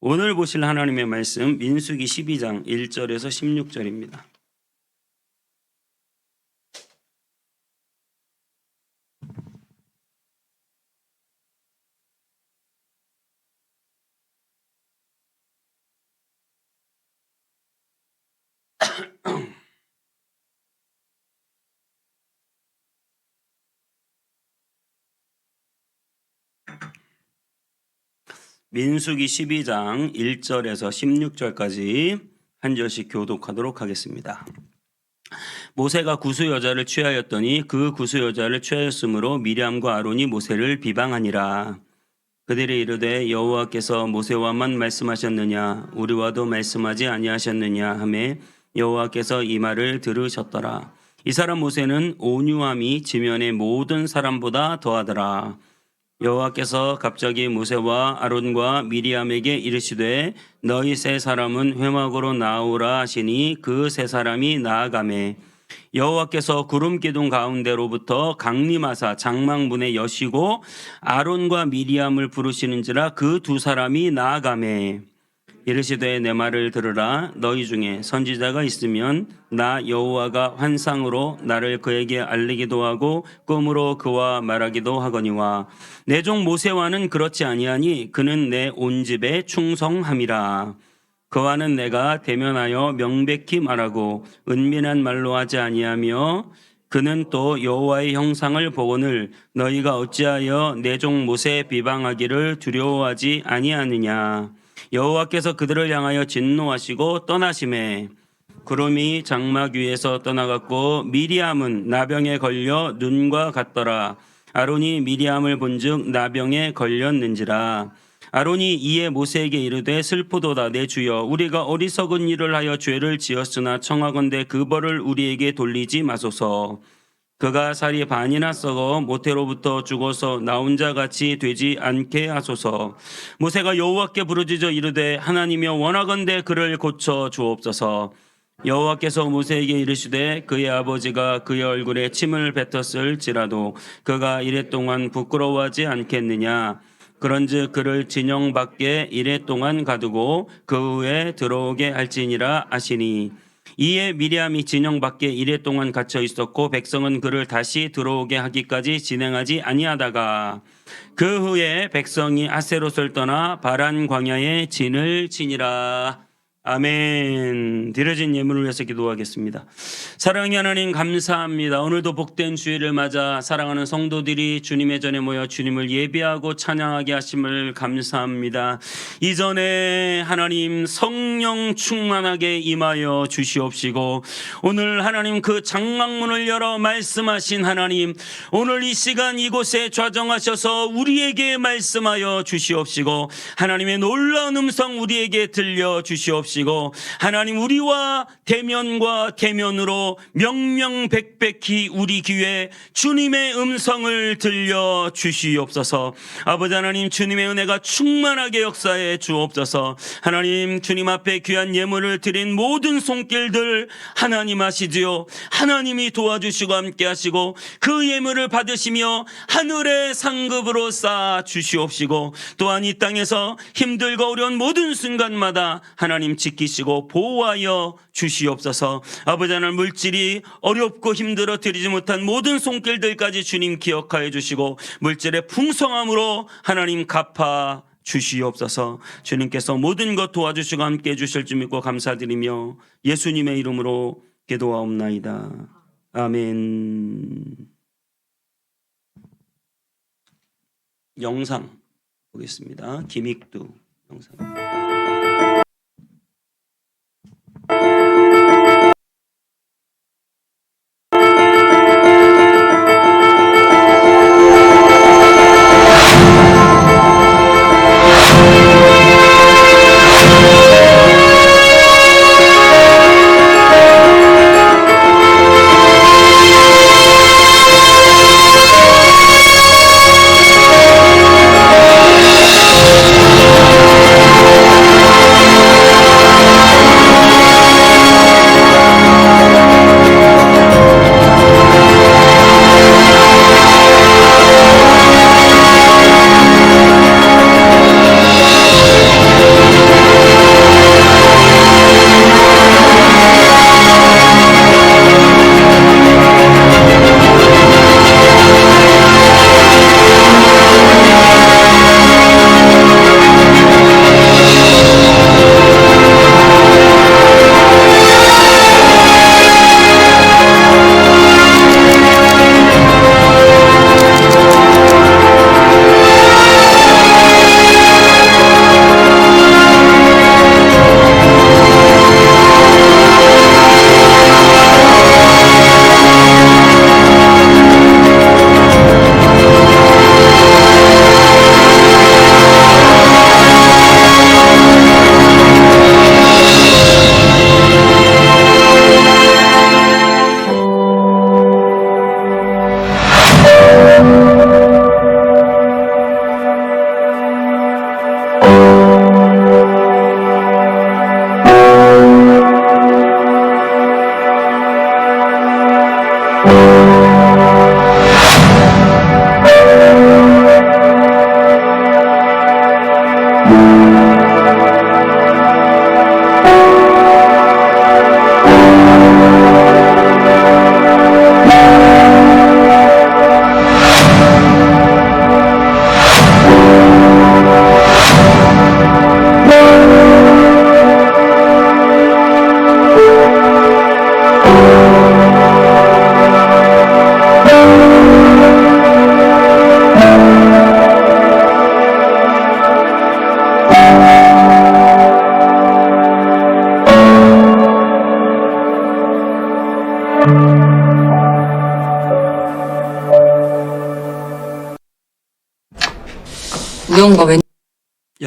오늘 보실 하나님의 말씀 민수기 12장 1절에서 16절입니다. 민수기 12장 1절에서 16절까지 한 절씩 교독하도록 하겠습니다. 모세가 구스 여자를 취하였더니 그 구스 여자를 취하였으므로 미리암과 아론이 모세를 비방하니라. 그들이 이르되 여호와께서 모세와만 말씀하셨느냐 우리와도 말씀하지 아니하셨느냐 하매 여호와께서 이 말을 들으셨더라. 이 사람 모세는 온유함이 지면의 모든 사람보다 더하더라. 여호와께서 갑자기 모세와 아론과 미리암에게 이르시되 너희 세 사람은 회막으로 나오라 하시니 그 세 사람이 나아가매 여호와께서 구름 기둥 가운데로부터 강림하사 장막문에 여시고 아론과 미리암을 부르시는지라 그 두 사람이 나아가매 이르시되 내 말을 들으라. 너희 중에 선지자가 있으면 나 여호와가 환상으로 나를 그에게 알리기도 하고 꿈으로 그와 말하기도 하거니와 내 종 모세와는 그렇지 아니하니 그는 내 온 집에 충성함이라. 그와는 내가 대면하여 명백히 말하고 은밀한 말로 하지 아니하며 그는 또 여호와의 형상을 보거늘 너희가 어찌하여 내 종 모세 비방하기를 두려워하지 아니하느냐. 여호와께서 그들을 향하여 진노하시고 떠나시매 구름이 장막 위에서 떠나갔고 미리암은 나병에 걸려 눈과 같더라. 아론이 미리암을 본즉 나병에 걸렸는지라. 아론이 이에 모세에게 이르되 슬프도다 내 주여 우리가 어리석은 일을 하여 죄를 지었으나 청하건대 그 벌을 우리에게 돌리지 마소서. 그가 살이 반이나 썩어 모태로부터 죽어서 나 혼자 같이 되지 않게 하소서. 모세가 여호와께 부르짖어 이르되 하나님이여 원하건대 그를 고쳐 주옵소서. 여호와께서 모세에게 이르시되 그의 아버지가 그의 얼굴에 침을 뱉었을지라도 그가 이랫동안 부끄러워하지 않겠느냐. 그런즉 그를 진영 밖에 이랫동안 가두고 그 후에 들어오게 할지니라 하시니 이에 미리암이 진영 밖에 이랫동안 갇혀 있었고 백성은 그를 다시 들어오게 하기까지 진행하지 아니하다가 그 후에 백성이 아세롯을 떠나 바란 광야에 진을 치니라. 아멘. 드려진 예물을 위해서 기도하겠습니다. 사랑의 하나님 감사합니다. 오늘도 복된 주일을 맞아 사랑하는 성도들이 주님의 전에 모여 주님을 예배하고 찬양하게 하심을 감사합니다. 이전에 하나님 성령 충만하게 임하여 주시옵시고 오늘 하나님 그 장막문을 열어 말씀하신 하나님 오늘 이 시간 이곳에 좌정하셔서 우리에게 말씀하여 주시옵시고 하나님의 놀라운 음성 우리에게 들려 주시옵시고 하나님 우리와 대면과 대면으로 명명백백히 우리 귀에 주님의 음성을 들려 주시옵소서. 아버지 하나님 주님의 은혜가 충만하게 역사해 주옵소서. 하나님 주님 앞에 귀한 예물을 드린 모든 손길들 하나님 아시지요. 하나님이 도와주시고 함께 하시고 그 예물을 받으시며 하늘의 상급으로 쌓아 주시옵시고 또한 이 땅에서 힘들고 어려운 모든 순간마다 하나님 지키시고 보호하여 주시옵소서. 아버지 하나님 물질이 어렵고 힘들어 드리지 못한 모든 손길들까지 주님 기억하여 주시고 물질의 풍성함으로 하나님 갚아 주시옵소서. 주님께서 모든 것 도와주시고 함께 해주실 줄 믿고 감사드리며 예수님의 이름으로 기도하옵나이다. 아멘. 영상 보겠습니다. 김익두 영상.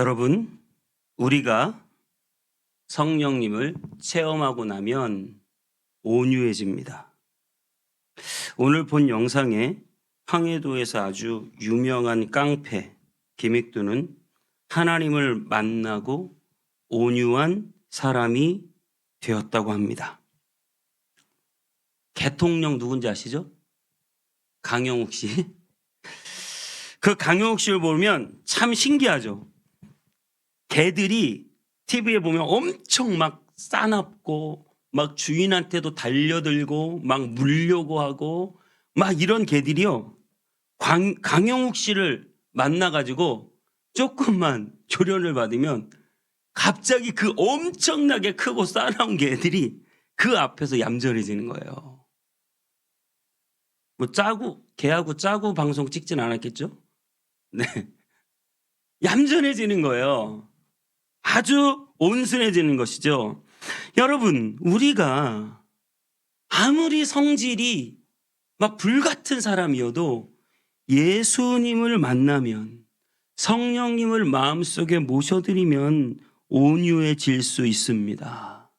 여러분, 우리가 성령님을 체험하고 나면 온유해집니다. 오늘 본 영상에 황해도에서 아주 유명한 깡패 김익두는 하나님을 만나고 온유한 사람이 되었다고 합니다. 대통령 누군지 아시죠? 강영욱 씨. 그 강영욱 씨를 보면 참 신기하죠. 개들이 TV에 보면 엄청 막 싸납고 막 주인한테도 달려들고 막 물려고 하고 막 이런 개들이요. 강영욱 씨를 만나가지고 조금만 조련을 받으면 갑자기 그 엄청나게 크고 싸나운 개들이 그 앞에서 얌전해지는 거예요. 뭐 개하고 짜고 방송 찍진 않았겠죠? 네. 얌전해지는 거예요. 아주 온순해지는 것이죠. 여러분, 우리가 아무리 성질이 막 불같은 사람이어도 예수님을 만나면, 성령님을 마음속에 모셔드리면 온유해질 수 있습니다.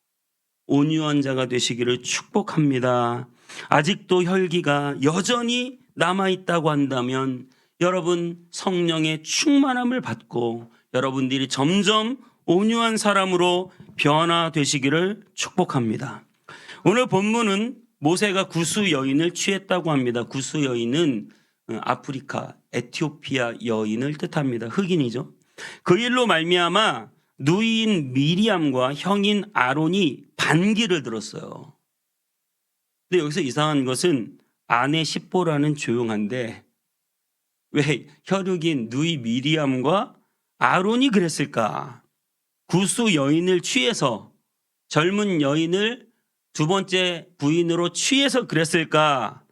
온유한 자가 되시기를 축복합니다. 아직도 혈기가 여전히 남아있다고 한다면 여러분 성령의 충만함을 받고 여러분들이 점점 온유한 사람으로 변화되시기를 축복합니다. 오늘 본문은 모세가 구수 여인을 취했다고 합니다. 구수 여인은 아프리카 에티오피아 여인을 뜻합니다. 흑인이죠. 그 일로 말미암아 누이인 미리암과 형인 아론이 반기를 들었어요. 근데 여기서 이상한 것은 아내 십보라는 조용한데 왜 혈육인 누이 미리암과 아론이 그랬을까? 구수 여인을 취해서, 젊은 여인을 두 번째 부인으로 취해서 그랬을까?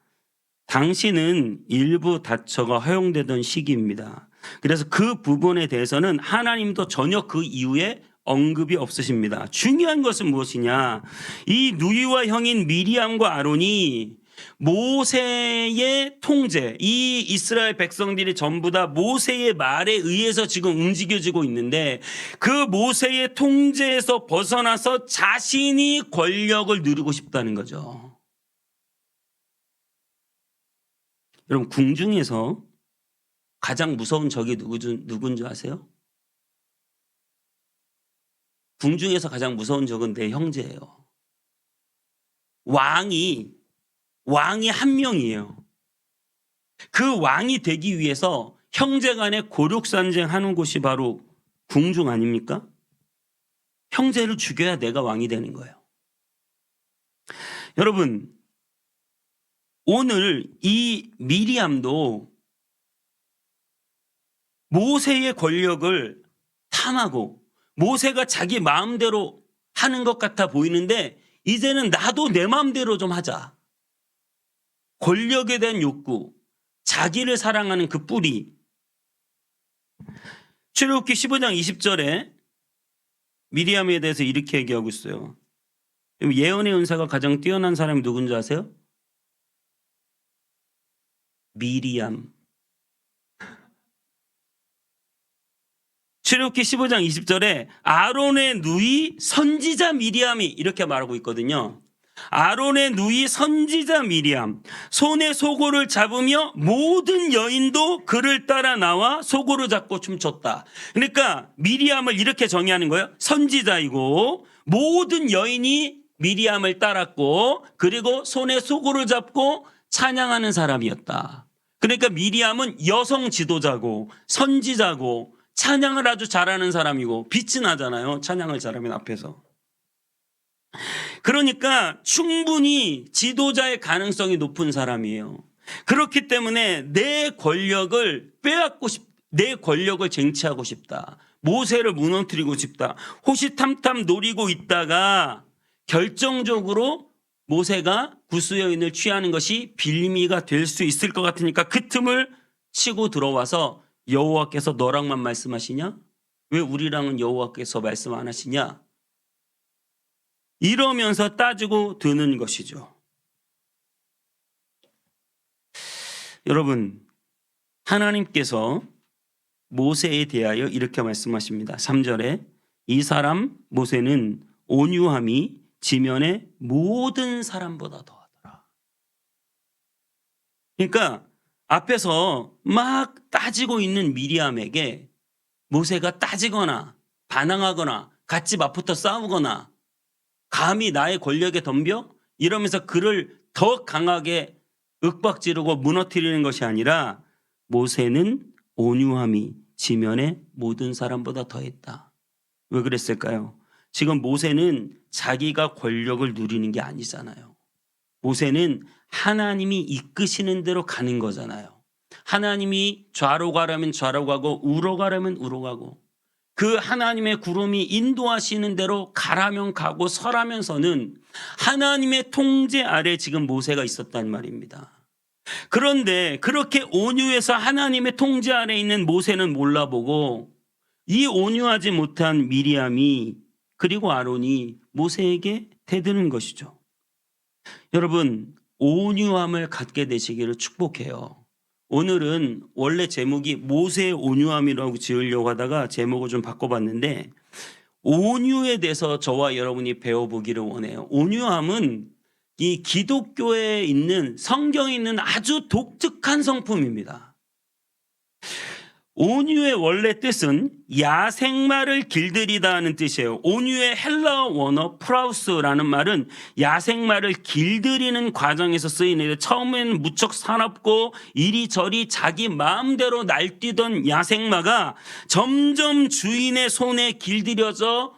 당시는 일부 다처가 허용되던 시기입니다. 그래서 그 부분에 대해서는 하나님도 전혀 그 이후에 언급이 없으십니다. 중요한 것은 무엇이냐? 이 누이와 형인 미리암과 아론이 모세의 통제, 이 이스라엘 백성들이 전부 다 모세의 말에 의해서 지금 움직여지고 있는데 그 모세의 통제에서 벗어나서 자신이 권력을 누리고 싶다는 거죠. 여러분, 궁중에서 가장 무서운 적이 누군지 아세요? 궁중에서 가장 무서운 적은 내 형제예요. 왕이 한 명이에요. 그 왕이 되기 위해서 형제간에 고륙산쟁 하는 곳이 바로 궁중 아닙니까? 형제를 죽여야 내가 왕이 되는 거예요. 여러분, 오늘 이 미리암도 모세의 권력을 탐하고 모세가 자기 마음대로 하는 것 같아 보이는데 이제는 나도 내 마음대로 좀 하자. 권력에 대한 욕구, 자기를 사랑하는 그 뿌리. 출애굽기 15장 20절에 미리암에 대해서 이렇게 얘기하고 있어요. 예언의 은사가 가장 뛰어난 사람이 누군지 아세요? 미리암. 출애굽기 15장 20절에 아론의 누이 선지자 미리암이 이렇게 말하고 있거든요. 아론의 누이 선지자 미리암, 손에 소고를 잡으며 모든 여인도 그를 따라 나와 소고를 잡고 춤췄다. 그러니까 미리암을 이렇게 정의하는 거예요. 선지자이고 모든 여인이 미리암을 따랐고 그리고 손에 소고를 잡고 찬양하는 사람이었다. 그러니까 미리암은 여성 지도자고 선지자고 찬양을 아주 잘하는 사람이고 빛이 나잖아요. 찬양을 잘하면 앞에서. 그러니까 충분히 지도자의 가능성이 높은 사람이에요. 그렇기 때문에 내 권력을 내 권력을 쟁취하고 싶다. 모세를 무너뜨리고 싶다. 호시탐탐 노리고 있다가 결정적으로 모세가 구수 여인을 취하는 것이 빌미가 될 수 있을 것 같으니까 그 틈을 치고 들어와서 여호와께서 너랑만 말씀하시냐? 왜 우리랑은 여호와께서 말씀 안 하시냐? 이러면서 따지고 드는 것이죠. 여러분, 하나님께서 모세에 대하여 이렇게 말씀하십니다. 3절에 이 사람 모세는 온유함이 지면의 모든 사람보다 더하더라. 그러니까 앞에서 막 따지고 있는 미리암에게 모세가 따지거나 반항하거나 같이 맞붙어 싸우거나 감히 나의 권력에 덤벼? 이러면서 그를 더 강하게 윽박지르고 무너뜨리는 것이 아니라 모세는 온유함이 지면의 모든 사람보다 더했다. 왜 그랬을까요? 지금 모세는 자기가 권력을 누리는 게 아니잖아요. 모세는 하나님이 이끄시는 대로 가는 거잖아요. 하나님이 좌로 가라면 좌로 가고 우로 가라면 우로 가고 그 하나님의 구름이 인도하시는 대로 가라면 가고 서라면 서는 하나님의 통제 아래 지금 모세가 있었단 말입니다. 그런데 그렇게 온유해서 하나님의 통제 아래 있는 모세는 몰라보고 이 온유하지 못한 미리암이 그리고 아론이 모세에게 대드는 것이죠. 여러분, 온유함을 갖게 되시기를 축복해요. 오늘은 원래 제목이 모세의 온유함이라고 지으려고 하다가 제목을 좀 바꿔봤는데 온유에 대해서 저와 여러분이 배워보기를 원해요. 온유함은 이 기독교에 있는 성경에 있는 아주 독특한 성품입니다. 온유의 원래 뜻은 야생마를 길들이다 하는 뜻이에요. 온유의 헬라어 원어 프라우스라는 말은 야생마를 길들이는 과정에서 쓰이는데 처음에는 무척 사납고 이리저리 자기 마음대로 날뛰던 야생마가 점점 주인의 손에 길들여져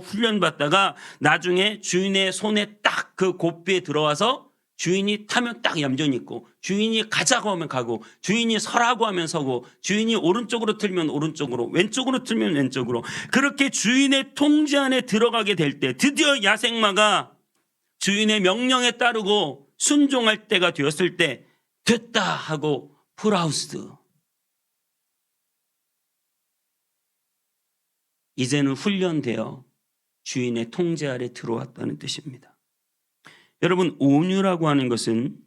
훈련받다가 나중에 주인의 손에 딱 그 고삐에 들어와서 주인이 타면 딱 얌전히 있고 주인이 가자고 하면 가고 주인이 서라고 하면 서고 주인이 오른쪽으로 틀면 오른쪽으로 왼쪽으로 틀면 왼쪽으로 그렇게 주인의 통제 안에 들어가게 될 때 드디어 야생마가 주인의 명령에 따르고 순종할 때가 되었을 때 됐다 하고 프라우스드 이제는 훈련되어 주인의 통제 아래 들어왔다는 뜻입니다. 여러분, 온유라고 하는 것은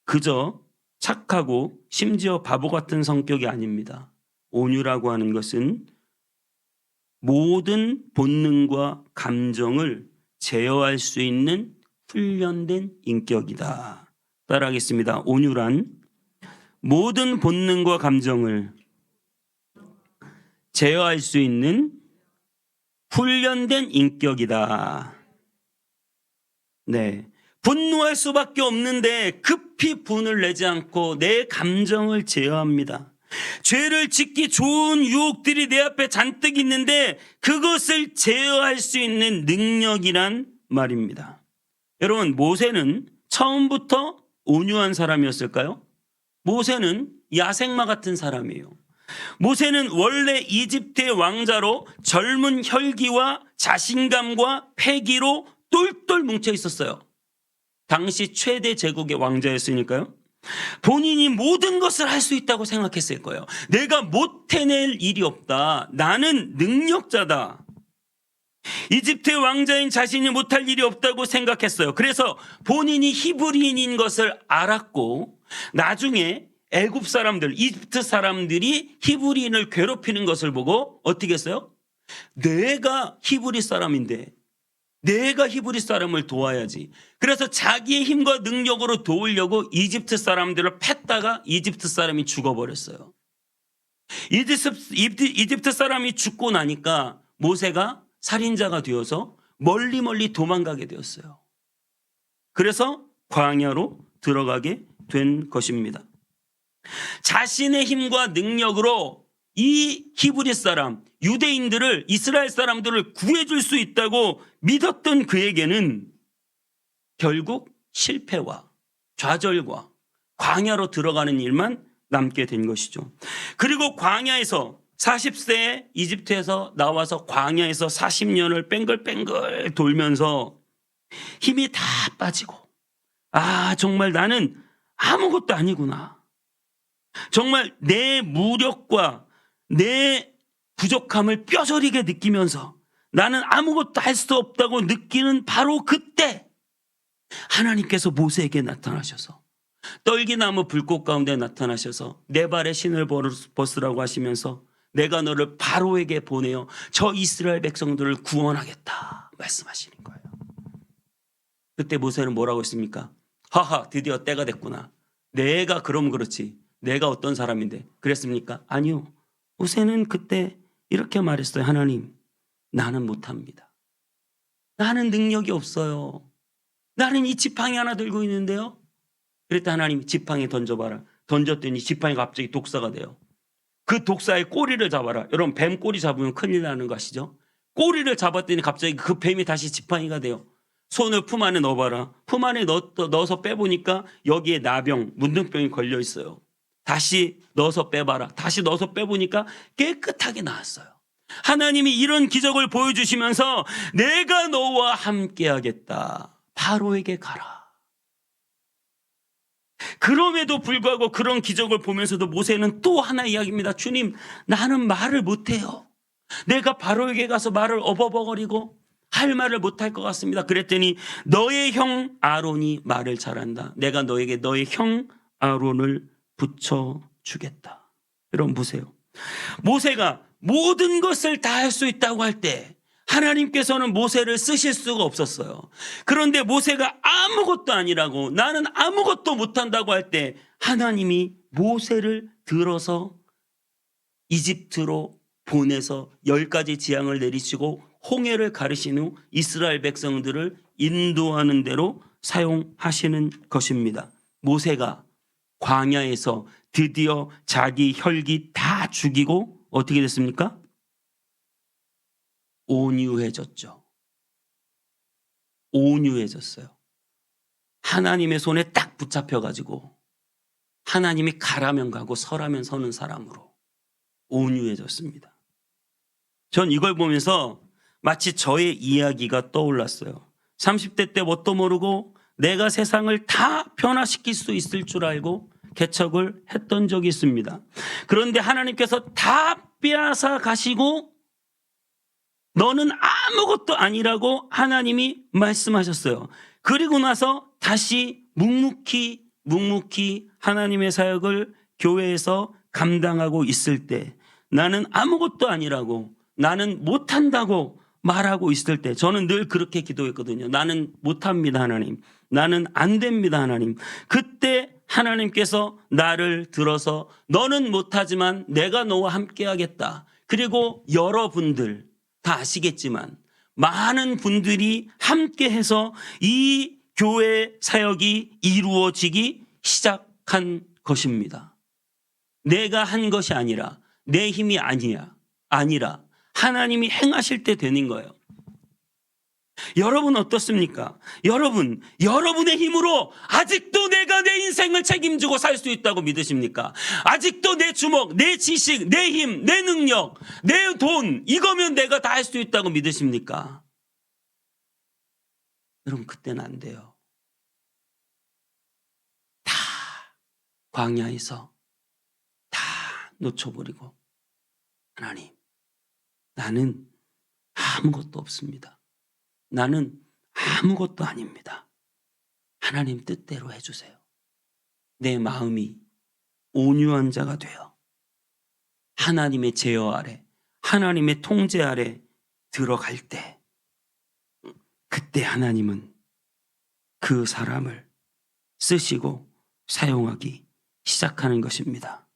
그저 착하고 심지어 바보 같은 성격이 아닙니다. 온유라고 하는 것은 모든 본능과 감정을 제어할 수 있는 훈련된 인격이다. 따라하겠습니다. 온유란 모든 본능과 감정을 제어할 수 있는 훈련된 인격이다. 네, 분노할 수밖에 없는데 급히 분을 내지 않고 내 감정을 제어합니다. 죄를 짓기 좋은 유혹들이 내 앞에 잔뜩 있는데 그것을 제어할 수 있는 능력이란 말입니다. 여러분, 모세는 처음부터 온유한 사람이었을까요? 모세는 야생마 같은 사람이에요. 모세는 원래 이집트의 왕자로 젊은 혈기와 자신감과 패기로 똘똘 뭉쳐 있었어요. 당시 최대 제국의 왕자였으니까요. 본인이 모든 것을 할 수 있다고 생각했을 거예요. 내가 못 해낼 일이 없다. 나는 능력자다. 이집트의 왕자인 자신이 못할 일이 없다고 생각했어요. 그래서 본인이 히브리인인 것을 알았고 나중에 애굽 사람들, 이집트 사람들이 히브리인을 괴롭히는 것을 보고 어떻게 했어요? 내가 히브리 사람인데 내가 히브리 사람을 도와야지. 그래서 자기의 힘과 능력으로 도우려고 이집트 사람들을 팼다가 이집트 사람이 죽어버렸어요. 이집트 사람이 죽고 나니까 모세가 살인자가 되어서 멀리 도망가게 되었어요. 그래서 광야로 들어가게 된 것입니다. 자신의 힘과 능력으로 이 히브리 사람, 유대인들을, 이스라엘 사람들을 구해줄 수 있다고 믿었던 그에게는 결국 실패와 좌절과 광야로 들어가는 일만 남게 된 것이죠. 그리고 광야에서 40세에 이집트에서 나와서 광야에서 40년을 뺑글뺑글 돌면서 힘이 다 빠지고 정말 나는 아무것도 아니구나. 정말 내 무력과 내 부족함을 뼈저리게 느끼면서 나는 아무것도 할 수 없다고 느끼는 바로 그때 하나님께서 모세에게 나타나셔서 떨기나무 불꽃 가운데 나타나셔서 내 발에 신을 벗으라고 하시면서 내가 너를 바로에게 보내어 저 이스라엘 백성들을 구원하겠다 말씀하시는 거예요. 그때 모세는 뭐라고 했습니까? 하하, 드디어 때가 됐구나. 내가 그럼 그렇지. 내가 어떤 사람인데 그랬습니까? 아니요. 모세는 그때 이렇게 말했어요. 하나님, 나는 못합니다. 나는 능력이 없어요. 나는 이 지팡이 하나 들고 있는데요. 그랬더니 하나님, 지팡이 던져봐라. 던졌더니 지팡이가 갑자기 독사가 돼요. 그 독사의 꼬리를 잡아라. 여러분, 뱀 꼬리 잡으면 큰일 나는 거 아시죠? 꼬리를 잡았더니 갑자기 그 뱀이 다시 지팡이가 돼요. 손을 품 안에 넣어봐라. 품 안에 넣어서 빼보니까 여기에 나병, 문둥병이 걸려 있어요. 다시 넣어서 빼봐라. 다시 넣어서 빼보니까 깨끗하게 나왔어요. 하나님이 이런 기적을 보여주시면서 내가 너와 함께하겠다. 바로에게 가라. 그럼에도 불구하고 그런 기적을 보면서도 모세는 또 하나 이야기입니다. 주님, 나는 말을 못해요. 내가 바로에게 가서 말을 어버버거리고 할 말을 못할 것 같습니다. 그랬더니 너의 형 아론이 말을 잘한다. 내가 너에게 너의 형 아론을 붙여주겠다. 여러분 보세요. 모세가 모든 것을 다 할 수 있다고 할 때 하나님께서는 모세를 쓰실 수가 없었어요. 그런데 모세가 아무것도 아니라고 나는 아무것도 못한다고 할 때 하나님이 모세를 들어서 이집트로 보내서 10가지 재앙을 내리시고 홍해를 가르신 후 이스라엘 백성들을 인도하는 대로 사용하시는 것입니다. 모세가 광야에서 드디어 자기 혈기 다 죽이고 어떻게 됐습니까? 온유해졌죠. 온유해졌어요. 하나님의 손에 딱 붙잡혀가지고 하나님이 가라면 가고 서라면 서는 사람으로 온유해졌습니다. 전 이걸 보면서 마치 저의 이야기가 떠올랐어요. 30대 때 뭣도 모르고 내가 세상을 다 변화시킬 수 있을 줄 알고 개척을 했던 적이 있습니다. 그런데 하나님께서 다 빼앗아 가시고 너는 아무것도 아니라고 하나님이 말씀하셨어요. 그리고 나서 다시 묵묵히 하나님의 사역을 교회에서 감당하고 있을 때 나는 아무것도 아니라고 나는 못한다고 말하고 있을 때 저는 늘 그렇게 기도했거든요. 나는 못합니다 하나님. 나는 안 됩니다 하나님. 그때 하나님께서 나를 들어서 너는 못하지만 내가 너와 함께 하겠다. 그리고 여러분들 다 아시겠지만 많은 분들이 함께해서 이 교회 사역이 이루어지기 시작한 것입니다. 내가 한 것이 아니라 내 힘이 아니라 하나님이 행하실 때 되는 거예요. 여러분 어떻습니까? 여러분의 힘으로 아직도 내가 내 인생을 책임지고 살 수 있다고 믿으십니까? 아직도 내 주먹, 내 지식, 내 힘, 내 능력, 내 돈 이거면 내가 다 할 수 있다고 믿으십니까? 여러분 그때는 안 돼요. 다 광야에서 다 놓쳐버리고 하나님 나는 아무것도 없습니다. 나는 아무것도 아닙니다. 하나님 뜻대로 해주세요. 내 마음이 온유한 자가 되어 하나님의 제어 아래 하나님의 통제 아래 들어갈 때 그때 하나님은 그 사람을 쓰시고 사용하기 시작하는 것입니다.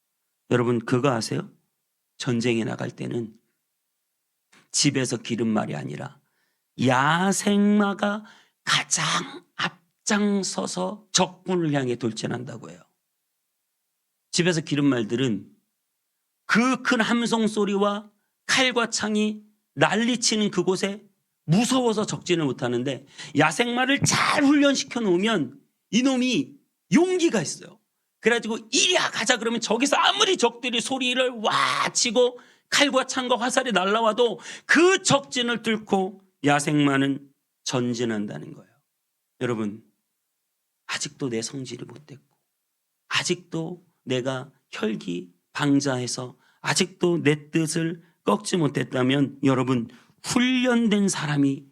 여러분 그거 아세요? 전쟁에 나갈 때는 집에서 기름말이 아니라 야생마가 가장 앞장서서 적군을 향해 돌진한다고 해요. 집에서 기름말들은 그 큰 함성 소리와 칼과 창이 난리치는 그곳에 무서워서 적진을 못하는데 야생마를 잘 훈련시켜 놓으면 이놈이 용기가 있어요. 그래가지고 이리야 가자 그러면 저기서 아무리 적들이 소리를 와 치고 칼과 창과 화살이 날라와도 그 적진을 뚫고 야생마는 전진한다는 거예요. 여러분 아직도 내 성질이 못됐고 아직도 내가 혈기방자해서 아직도 내 뜻을 꺾지 못했다면 여러분 훈련된 사람이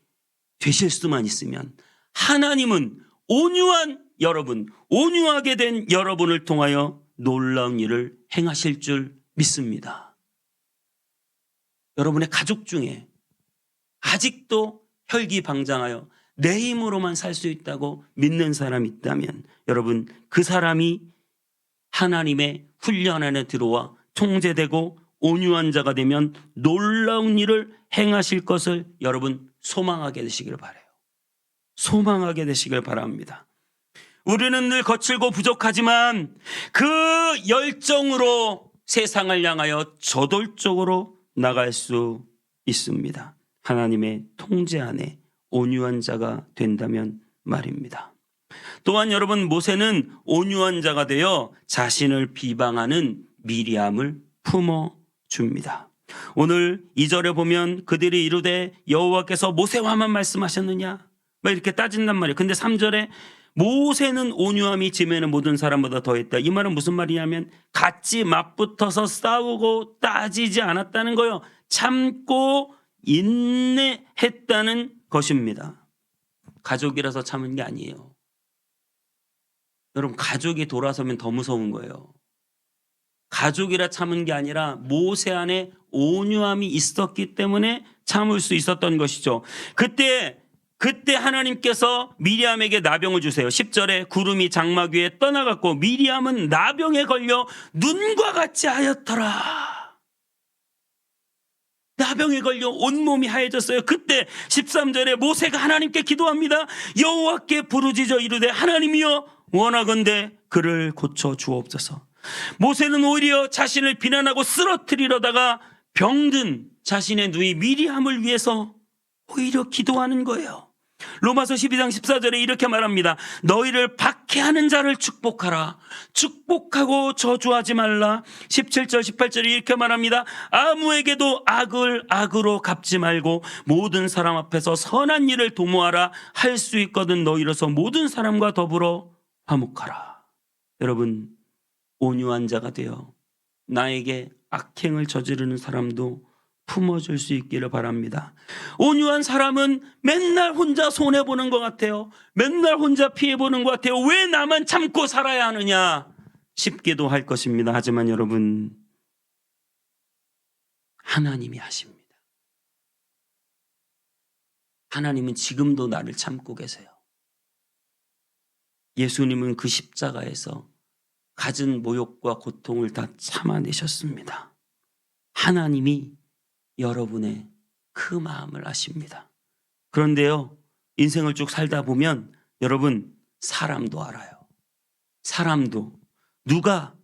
되실 수만 있으면 하나님은 온유한 여러분, 온유하게 된 여러분을 통하여 놀라운 일을 행하실 줄 믿습니다. 여러분의 가족 중에 아직도 혈기방장하여 내 힘으로만 살 수 있다고 믿는 사람이 있다면 여러분, 그 사람이 하나님의 훈련 안에 들어와 통제되고 온유한 자가 되면 놀라운 일을 행하실 것을 여러분 소망하게 되시길 바라요. 소망하게 되시길 바랍니다. 우리는 늘 거칠고 부족하지만 그 열정으로 세상을 향하여 저돌적으로 나갈 수 있습니다. 하나님의 통제 안에 온유한 자가 된다면 말입니다. 또한 여러분, 모세는 온유한 자가 되어 자신을 비방하는 미리암을 품어줍니다. 오늘 2절에 보면 그들이 이르되 여호와께서 모세와만 말씀하셨느냐 막 이렇게 따진단 말이에요. 근데 3절에 모세는 온유함이 지면의 모든 사람보다 더했다. 이 말은 무슨 말이냐면 같이 맞붙어서 싸우고 따지지 않았다는 거예요. 참고 인내했다는 것입니다. 가족이라서 참은 게 아니에요. 여러분, 가족이 돌아서면 더 무서운 거예요. 가족이라 참은 게 아니라 모세 안에 온유함이 있었기 때문에 참을 수 있었던 것이죠. 그때 하나님께서 미리암에게 나병을 주세요. 10절에 구름이 장막 위에 떠나갔고 미리암은 나병에 걸려 눈과 같이 하였더라. 나병에 걸려 온몸이 하얘졌어요. 그때 13절에 모세가 하나님께 기도합니다. 여호와께 부르짖어 이르되 하나님이여 원하건대 그를 고쳐 주옵소서. 모세는 오히려 자신을 비난하고 쓰러뜨리려다가 병든 자신의 누이 미리암을 위해서 오히려 기도하는 거예요. 로마서 12장 14절에 이렇게 말합니다. 너희를 박해하는 자를 축복하라. 축복하고 저주하지 말라. 17절 18절에 이렇게 말합니다. 아무에게도 악을 악으로 갚지 말고 모든 사람 앞에서 선한 일을 도모하라. 할 수 있거든 너희로서 모든 사람과 더불어 화목하라. 여러분, 온유한 자가 되어 나에게 악행을 저지르는 사람도 품어줄 수 있기를 바랍니다. 온유한 사람은 맨날 혼자 손해보는 것 같아요. 맨날 혼자 피해보는 것 같아요. 왜 나만 참고 살아야 하느냐 싶기도 할 것입니다. 하지만 여러분, 하나님이 하십니다. 하나님은 지금도 나를 참고 계세요. 예수님은 그 십자가에서 갖은 모욕과 고통을 다 참아내셨습니다. 하나님이 여러분의 그 마음을 아십니다. 그런데요, 인생을 쭉 살다 보면 여러분, 사람도 알아요. 사람도 누가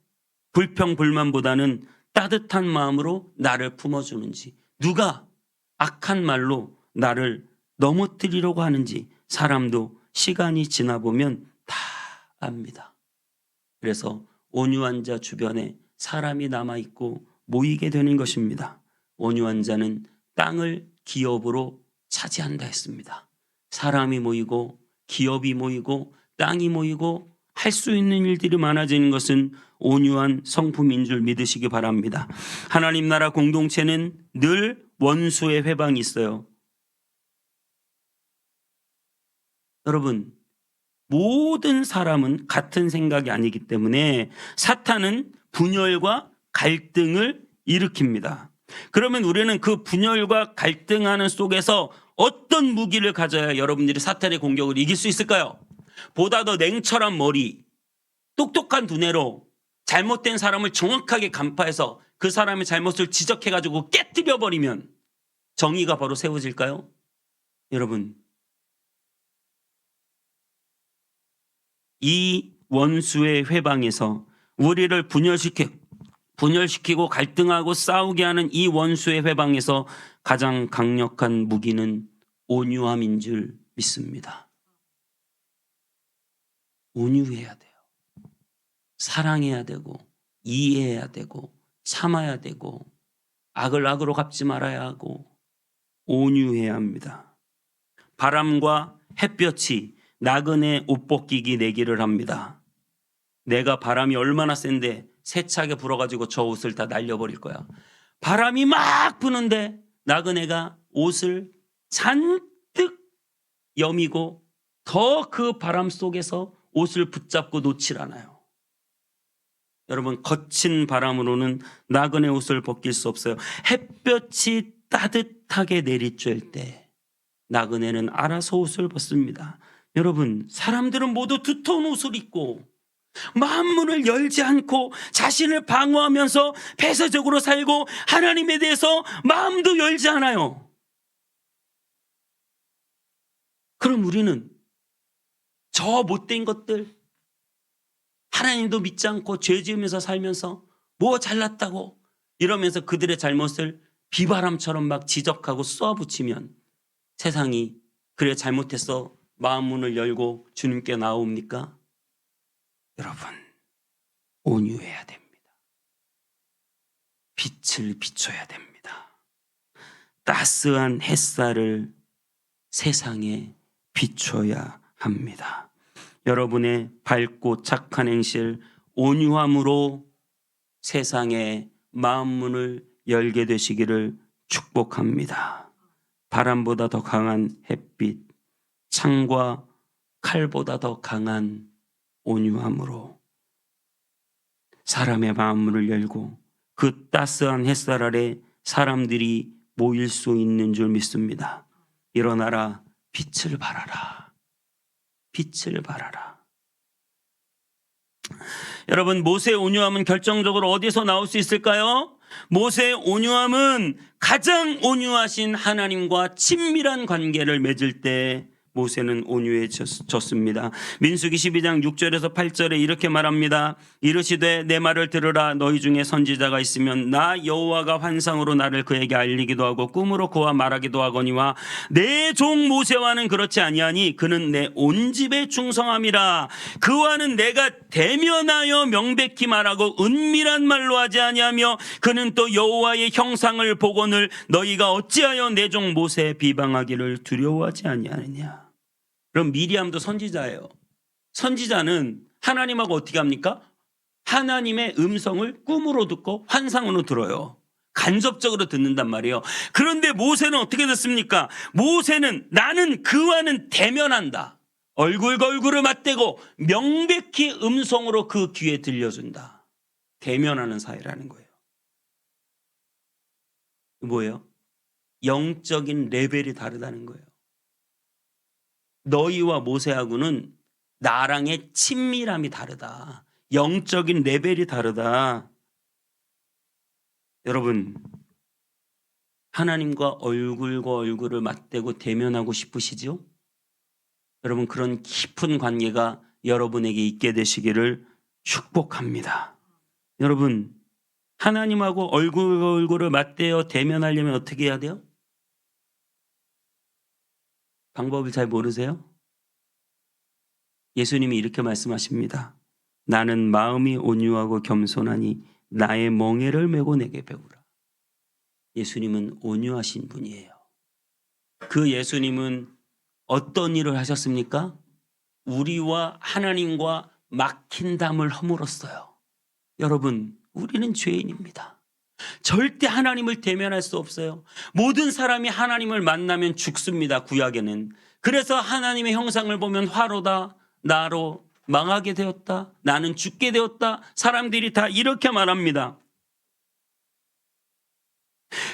불평불만보다는 따뜻한 마음으로 나를 품어주는지, 누가 악한 말로 나를 넘어뜨리려고 하는지 사람도 시간이 지나 보면 다 압니다. 그래서 온유한 자 주변에 사람이 남아있고 모이게 되는 것입니다. 온유한 자는 땅을 기업으로 차지한다 했습니다. 사람이 모이고 기업이 모이고 땅이 모이고 할 수 있는 일들이 많아지는 것은 온유한 성품인 줄 믿으시기 바랍니다. 하나님 나라 공동체는 늘 원수의 회방이 있어요. 여러분, 모든 사람은 같은 생각이 아니기 때문에 사탄은 분열과 갈등을 일으킵니다. 그러면 우리는 그 분열과 갈등하는 속에서 어떤 무기를 가져야 여러분들이 사탄의 공격을 이길 수 있을까요? 보다 더 냉철한 머리, 똑똑한 두뇌로 잘못된 사람을 정확하게 간파해서 그 사람의 잘못을 지적해가지고 깨뜨려 버리면 정의가 바로 세워질까요? 여러분, 이 원수의 회방에서 우리를 분열시키고 갈등하고 싸우게 하는 이 원수의 회방에서 가장 강력한 무기는 온유함인 줄 믿습니다. 온유해야 돼요. 사랑해야 되고 이해해야 되고 참아야 되고 악을 악으로 갚지 말아야 하고 온유해야 합니다. 바람과 햇볕이 나그네 옷 벗기기 내기를 합니다. 내가 바람이 얼마나 센데 세차게 불어가지고 저 옷을 다 날려버릴 거야. 바람이 막 부는데 나그네가 옷을 잔뜩 여미고 더 그 바람 속에서 옷을 붙잡고 놓질 않아요. 여러분, 거친 바람으로는 나그네 옷을 벗길 수 없어요. 햇볕이 따뜻하게 내리쬐을 때 나그네는 알아서 옷을 벗습니다. 여러분, 사람들은 모두 두터운 옷을 입고 마음문을 열지 않고 자신을 방어하면서 폐쇄적으로 살고 하나님에 대해서 마음도 열지 않아요. 그럼 우리는 저 못된 것들, 하나님도 믿지 않고 죄 지으면서 살면서 뭐 잘났다고 이러면서 그들의 잘못을 비바람처럼 막 지적하고 쏘아붙이면 세상이 그래 잘못했어 마음 문을 열고 주님께 나옵니까? 여러분, 온유해야 됩니다. 빛을 비춰야 됩니다. 따스한 햇살을 세상에 비춰야 합니다. 여러분의 밝고 착한 행실, 온유함으로 세상에 마음 문을 열게 되시기를 축복합니다. 바람보다 더 강한 햇빛, 창과 칼보다 더 강한 온유함으로 사람의 마음 문을 열고 그 따스한 햇살 아래 사람들이 모일 수 있는 줄 믿습니다. 일어나라, 빛을 발하라. 빛을 발하라. 여러분, 모세의 온유함은 결정적으로 어디서 나올 수 있을까요? 모세의 온유함은 가장 온유하신 하나님과 친밀한 관계를 맺을 때 모세는 온유해졌습니다. 민수기 12장 6절에서 8절에 이렇게 말합니다. 이르시되 내 말을 들으라. 너희 중에 선지자가 있으면 나 여호와가 환상으로 나를 그에게 알리기도 하고 꿈으로 그와 말하기도 하거니와 내 종 모세와는 그렇지 아니하니 그는 내 온 집에 충성함이라. 그와는 내가 대면하여 명백히 말하고 은밀한 말로 하지 아니하며 그는 또 여호와의 형상을 보거늘 너희가 어찌하여 내 종 모세 비방하기를 두려워하지 아니하느냐. 그럼 미리암도 선지자예요. 선지자는 하나님하고 어떻게 합니까? 하나님의 음성을 꿈으로 듣고 환상으로 들어요. 간접적으로 듣는단 말이에요. 그런데 모세는 어떻게 듣습니까? 모세는 나는 그와는 대면한다. 얼굴과 얼굴을 맞대고 명백히 음성으로 그 귀에 들려준다. 대면하는 사이라는 거예요. 뭐예요? 영적인 레벨이 다르다는 거예요. 너희와 모세하고는 나랑의 친밀함이 다르다. 영적인 레벨이 다르다. 여러분, 하나님과 얼굴과 얼굴을 맞대고 대면하고 싶으시죠? 여러분, 그런 깊은 관계가 여러분에게 있게 되시기를 축복합니다. 여러분, 하나님하고 얼굴과 얼굴을 맞대어 대면하려면 어떻게 해야 돼요? 방법을 잘 모르세요? 예수님이 이렇게 말씀하십니다. 나는 마음이 온유하고 겸손하니 나의 멍에를 메고 내게 배우라. 예수님은 온유하신 분이에요. 그 예수님은 어떤 일을 하셨습니까? 우리와 하나님과 막힌 담을 허물었어요. 여러분, 우리는 죄인입니다. 절대 하나님을 대면할 수 없어요. 모든 사람이 하나님을 만나면 죽습니다. 구약에는. 그래서 하나님의 형상을 보면 화로다, 나로 망하게 되었다, 나는 죽게 되었다. 사람들이 다 이렇게 말합니다.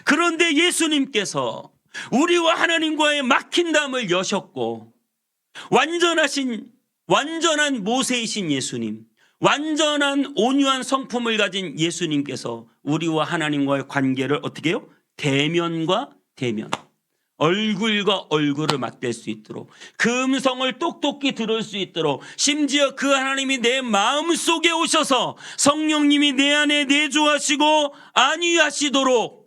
그런데 예수님께서 우리와 하나님과의 막힌 담을 여셨고 완전한 모세이신 예수님, 완전한 온유한 성품을 가진 예수님께서 우리와 하나님과의 관계를 어떻게 해요? 대면과 대면, 얼굴과 얼굴을 맞댈 수 있도록, 그 음성을 똑똑히 들을 수 있도록, 심지어 그 하나님이 내 마음속에 오셔서 성령님이 내 안에 내주하시고 안위하시도록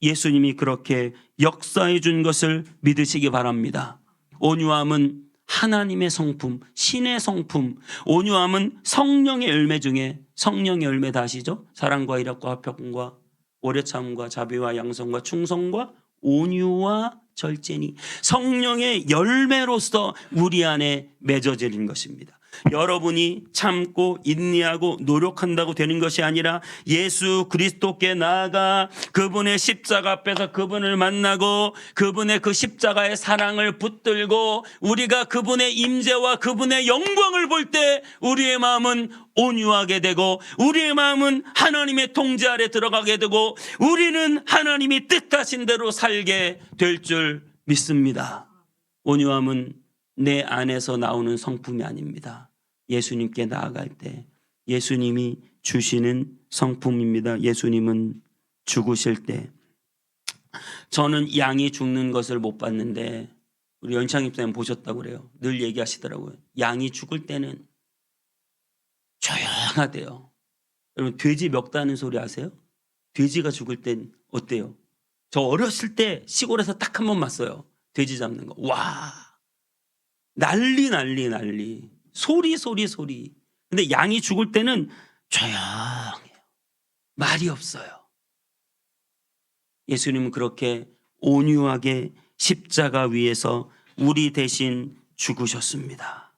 예수님이 그렇게 역사해 준 것을 믿으시기 바랍니다. 온유함은 하나님의 성품, 신의 성품, 온유함은 성령의 열매 중에, 성령의 열매 다 아시죠? 사랑과 희락과 화평과 오래 참음과 자비와 양성과 충성과 온유와 절제니 성령의 열매로서 우리 안에 맺어지는 것입니다. 여러분이 참고 인내하고 노력한다고 되는 것이 아니라 예수 그리스도께 나아가 그분의 십자가 앞에서 그분을 만나고 그분의 그 십자가의 사랑을 붙들고 우리가 그분의 임재와 그분의 영광을 볼 때 우리의 마음은 온유하게 되고 우리의 마음은 하나님의 통제 아래 들어가게 되고 우리는 하나님이 뜻하신 대로 살게 될 줄 믿습니다. 온유함은 내 안에서 나오는 성품이 아닙니다. 예수님께 나아갈 때 예수님이 주시는 성품입니다. 예수님은 죽으실 때 저는 양이 죽는 것을 못 봤는데 우리 연창 집사님 보셨다고 그래요. 늘 얘기하시더라고요. 양이 죽을 때는 조용하대요. 여러분 돼지 멱다는 소리 아세요? 돼지가 죽을 땐 어때요? 저 어렸을 때 시골에서 딱 한 번 봤어요. 돼지 잡는 거. 와, 난리. 소리. 근데 양이 죽을 때는 조용해요. 말이 없어요. 예수님은 그렇게 온유하게 십자가 위에서 우리 대신 죽으셨습니다.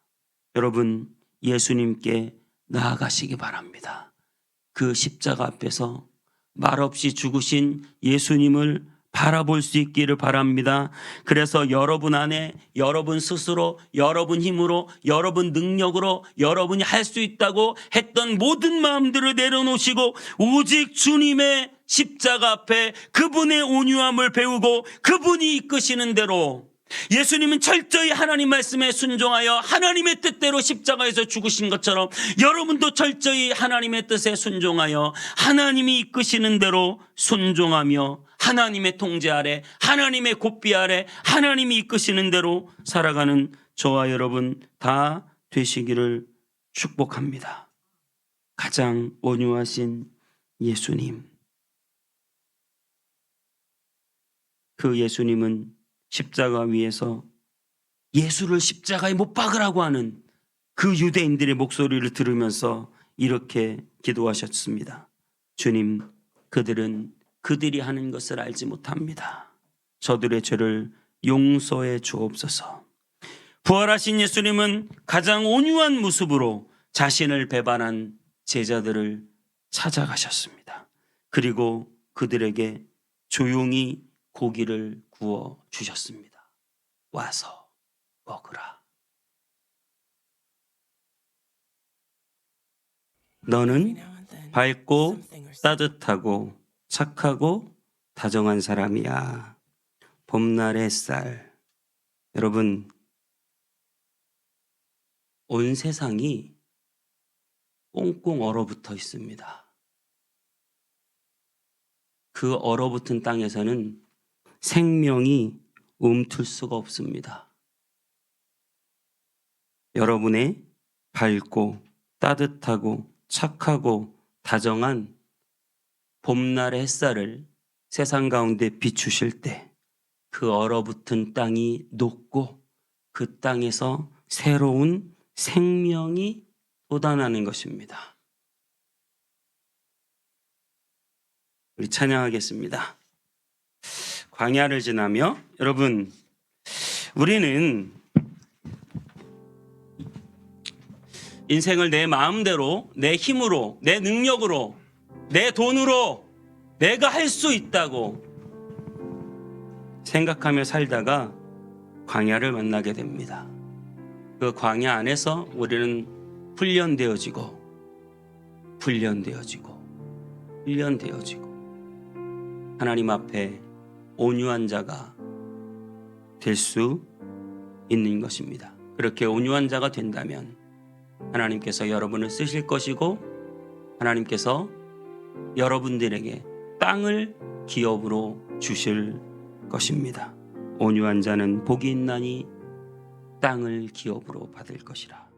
여러분 예수님께 나아가시기 바랍니다. 그 십자가 앞에서 말없이 죽으신 예수님을 바라볼 수 있기를 바랍니다. 그래서 여러분 안에 여러분 스스로 여러분 힘으로 여러분 능력으로 여러분이 할 수 있다고 했던 모든 마음들을 내려놓으시고 오직 주님의 십자가 앞에 그분의 온유함을 배우고 그분이 이끄시는 대로 예수님은 철저히 하나님 말씀에 순종하여 하나님의 뜻대로 십자가에서 죽으신 것처럼 여러분도 철저히 하나님의 뜻에 순종하여 하나님이 이끄시는 대로 순종하며 하나님의 통제 아래 하나님의 곧비 아래 하나님이 이끄시는 대로 살아가는 저와 여러분 다 되시기를 축복합니다. 가장 온유하신 예수님, 그 예수님은 십자가 위에서 예수를 십자가에 못 박으라고 하는 그 유대인들의 목소리를 들으면서 이렇게 기도하셨습니다. 주님, 그들은 그들이 하는 것을 알지 못합니다. 저들의 죄를 용서해 주옵소서. 부활하신 예수님은 가장 온유한 모습으로 자신을 배반한 제자들을 찾아가셨습니다. 그리고 그들에게 조용히 고기를 구워 주셨습니다. 와서 먹으라. 너는 밝고 따뜻하고 착하고 다정한 사람이야. 봄날의 햇살. 여러분, 온 세상이 꽁꽁 얼어붙어 있습니다. 그 얼어붙은 땅에서는 생명이 움틀 수가 없습니다. 여러분의 밝고 따뜻하고 착하고 다정한 봄날의 햇살을 세상 가운데 비추실 때 그 얼어붙은 땅이 녹고 그 땅에서 새로운 생명이 돋아나는 것입니다. 우리 찬양하겠습니다. 광야를 지나며. 여러분, 우리는 인생을 내 마음대로 내 힘으로 내 능력으로 내 돈으로 내가 할 수 있다고 생각하며 살다가 광야를 만나게 됩니다. 그 광야 안에서 우리는 훈련되어지고 하나님 앞에 온유한 자가 될 수 있는 것입니다. 그렇게 온유한 자가 된다면 하나님께서 여러분을 쓰실 것이고 하나님께서 여러분들에게 땅을 기업으로 주실 것입니다. 온유한 자는 복이 있나니 땅을 기업으로 받을 것이라.